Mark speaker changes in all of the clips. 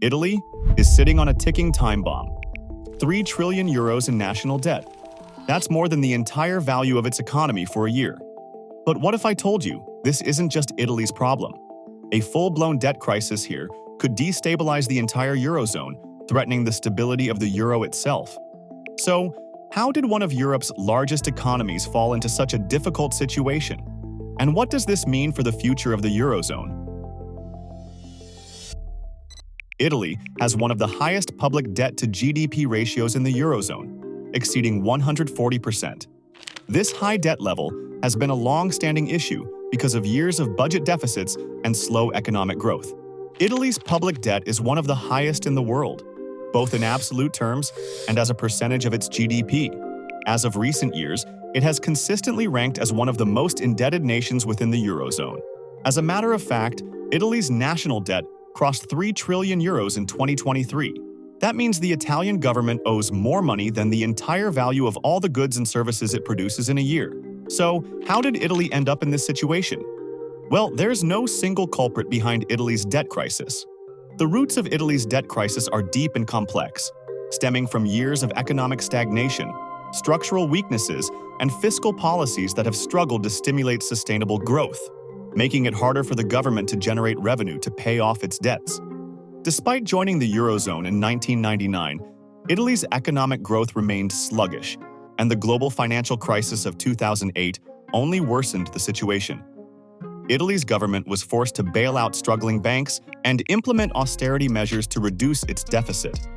Speaker 1: Italy is sitting on a ticking time bomb. 3 trillion euros in national debt. That's more than the entire value of its economy for a year. But what if I told you this isn't just Italy's problem? A full-blown debt crisis here could destabilize the entire Eurozone, threatening the stability of the euro itself. So, how did one of Europe's largest economies fall into such a difficult situation? And what does this mean for the future of the Eurozone? Italy has one of the highest public debt-to-GDP ratios in the Eurozone, exceeding 140%. This high debt level has been a long-standing issue because of years of budget deficits and slow economic growth. Italy's public debt is one of the highest in the world, both in absolute terms and as a percentage of its GDP. As of recent years, it has consistently ranked as one of the most indebted nations within the Eurozone. As a matter of fact, Italy's national debt crossed 3 trillion euros in 2023. That means the Italian government owes more money than the entire value of all the goods and services it produces in a year. So, how did Italy end up in this situation? Well, there's no single culprit behind Italy's debt crisis. The roots of Italy's debt crisis are deep and complex, stemming from years of economic stagnation, structural weaknesses, and fiscal policies that have struggled to stimulate sustainable growth, making it harder for the government to generate revenue to pay off its debts. Despite joining the Eurozone in 1999, Italy's economic growth remained sluggish, and the global financial crisis of 2008 only worsened the situation. Italy's government was forced to bail out struggling banks and implement austerity measures to reduce its deficit.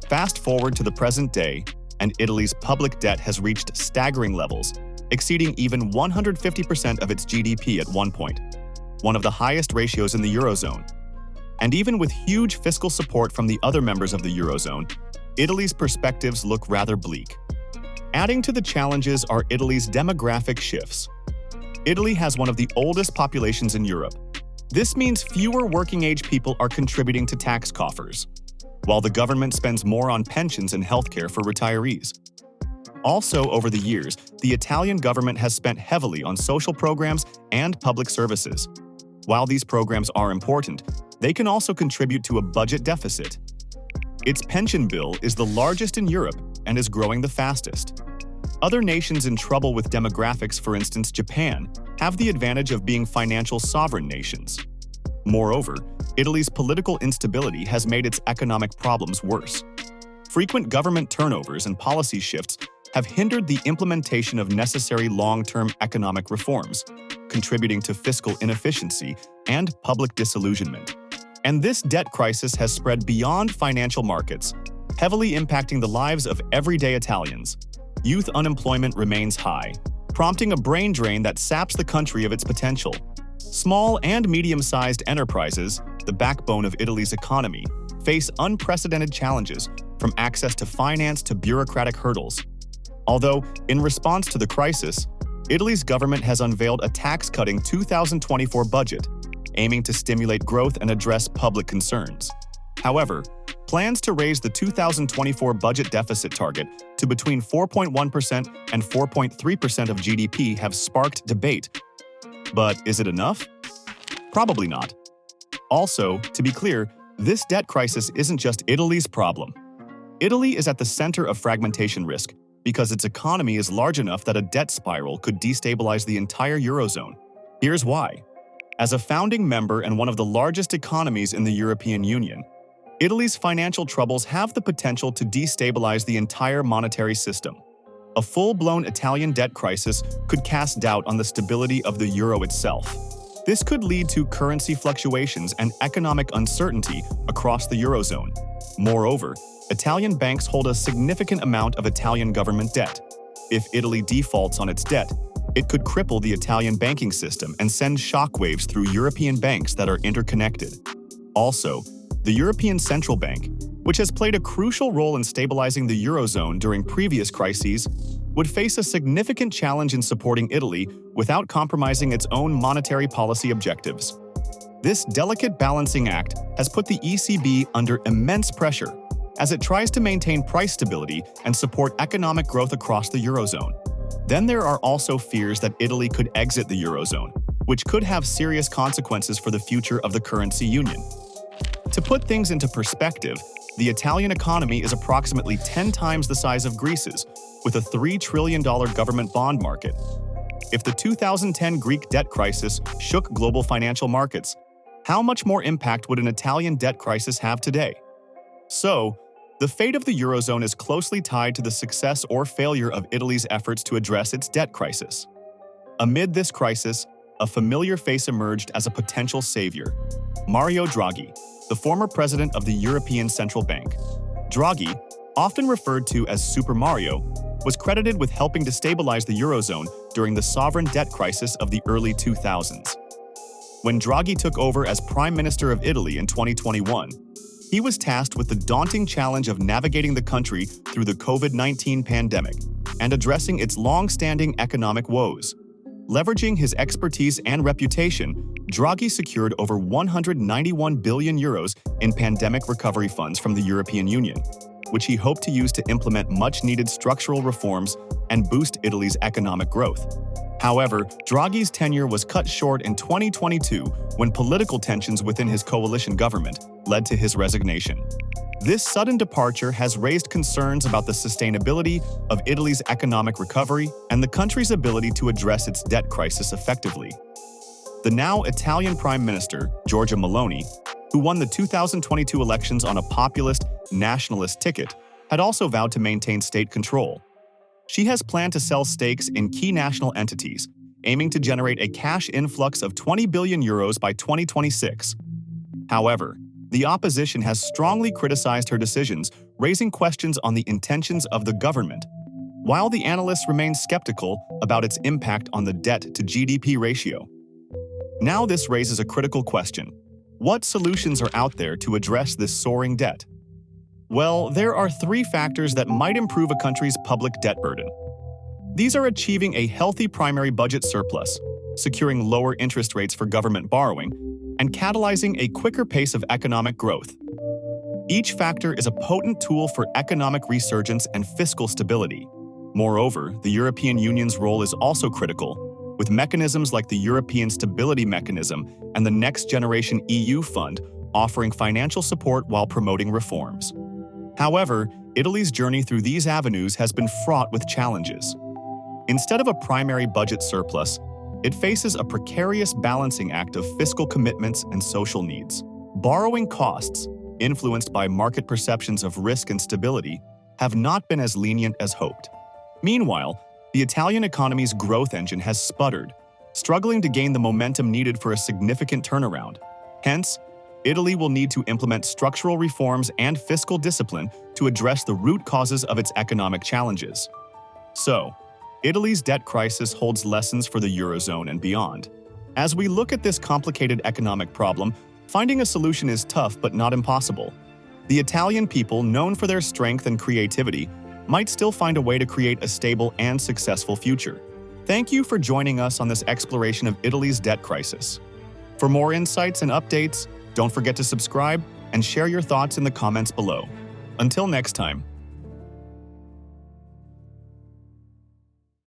Speaker 1: Fast forward to the present day, and Italy's public debt has reached staggering levels, exceeding even 150% of its GDP at one point, one of the highest ratios in the Eurozone. And even with huge fiscal support from the other members of the Eurozone, Italy's perspectives look rather bleak. Adding to the challenges are Italy's demographic shifts. Italy has one of the oldest populations in Europe. This means fewer working-age people are contributing to tax coffers, while the government spends more on pensions and healthcare for retirees. Also, over the years, the Italian government has spent heavily on social programs and public services. While these programs are important, they can also contribute to a budget deficit. Its pension bill is the largest in Europe and is growing the fastest. Other nations in trouble with demographics, for instance Japan, have the advantage of being financial sovereign nations. Moreover, Italy's political instability has made its economic problems worse. Frequent government turnovers and policy shifts have hindered the implementation of necessary long-term economic reforms, contributing to fiscal inefficiency and public disillusionment. And this debt crisis has spread beyond financial markets, heavily impacting the lives of everyday Italians. Youth unemployment remains high, prompting a brain drain that saps the country of its potential. Small and medium-sized enterprises, the backbone of Italy's economy, face unprecedented challenges, from access to finance to bureaucratic hurdles. Although, in response to the crisis, Italy's government has unveiled a tax-cutting 2024 budget, aiming to stimulate growth and address public concerns. However, plans to raise the 2024 budget deficit target to between 4.1% and 4.3% of GDP have sparked debate. But is it enough? Probably not. Also, to be clear, this debt crisis isn't just Italy's problem. Italy is at the center of fragmentation risk because its economy is large enough that a debt spiral could destabilize the entire Eurozone. Here's why. As a founding member and one of the largest economies in the European Union, Italy's financial troubles have the potential to destabilize the entire monetary system. A full-blown Italian debt crisis could cast doubt on the stability of the euro itself. This could lead to currency fluctuations and economic uncertainty across the Eurozone. Moreover, Italian banks hold a significant amount of Italian government debt. If Italy defaults on its debt, it could cripple the Italian banking system and send shockwaves through European banks that are interconnected. Also, the European Central Bank, which has played a crucial role in stabilizing the Eurozone during previous crises, would face a significant challenge in supporting Italy without compromising its own monetary policy objectives. This delicate balancing act has put the ECB under immense pressure as it tries to maintain price stability and support economic growth across the Eurozone. Then there are also fears that Italy could exit the Eurozone, which could have serious consequences for the future of the currency union. To put things into perspective, the Italian economy is approximately 10 times the size of Greece's, with a $3 trillion government bond market. If the 2010 Greek debt crisis shook global financial markets, how much more impact would an Italian debt crisis have today? So, the fate of the Eurozone is closely tied to the success or failure of Italy's efforts to address its debt crisis. Amid this crisis, a familiar face emerged as a potential savior: Mario Draghi, the former president of the European Central Bank. Draghi, often referred to as Super Mario, was credited with helping to stabilize the Eurozone during the sovereign debt crisis of the early 2000s. When Draghi took over as Prime Minister of Italy in 2021, he was tasked with the daunting challenge of navigating the country through the COVID-19 pandemic and addressing its long-standing economic woes. Leveraging his expertise and reputation, Draghi secured over 191 billion euros in pandemic recovery funds from the European Union, which he hoped to use to implement much-needed structural reforms and boost Italy's economic growth. However, Draghi's tenure was cut short in 2022 when political tensions within his coalition government led to his resignation. This sudden departure has raised concerns about the sustainability of Italy's economic recovery and the country's ability to address its debt crisis effectively. The now Italian Prime Minister, Giorgia Meloni, who won the 2022 elections on a populist, nationalist ticket, had also vowed to maintain state control. She has planned to sell stakes in key national entities, aiming to generate a cash influx of 20 billion euros by 2026. However, the opposition has strongly criticized her decisions, raising questions on the intentions of the government, while the analysts remain skeptical about its impact on the debt-to-GDP ratio. Now this raises a critical question. What solutions are out there to address this soaring debt? Well, there are three factors that might improve a country's public debt burden. These are achieving a healthy primary budget surplus, securing lower interest rates for government borrowing, and catalyzing a quicker pace of economic growth. Each factor is a potent tool for economic resurgence and fiscal stability. Moreover, the European Union's role is also critical, with mechanisms like the European Stability Mechanism and the Next Generation EU Fund offering financial support while promoting reforms. However, Italy's journey through these avenues has been fraught with challenges. Instead of a primary budget surplus, it faces a precarious balancing act of fiscal commitments and social needs. Borrowing costs, influenced by market perceptions of risk and stability, have not been as lenient as hoped. Meanwhile, the Italian economy's growth engine has sputtered, struggling to gain the momentum needed for a significant turnaround. Hence, Italy will need to implement structural reforms and fiscal discipline to address the root causes of its economic challenges. So, Italy's debt crisis holds lessons for the Eurozone and beyond. As we look at this complicated economic problem, finding a solution is tough but not impossible. The Italian people, known for their strength and creativity, might still find a way to create a stable and successful future. Thank you for joining us on this exploration of Italy's debt crisis. For more insights and updates, don't forget to subscribe and share your thoughts in the comments below. Until next time.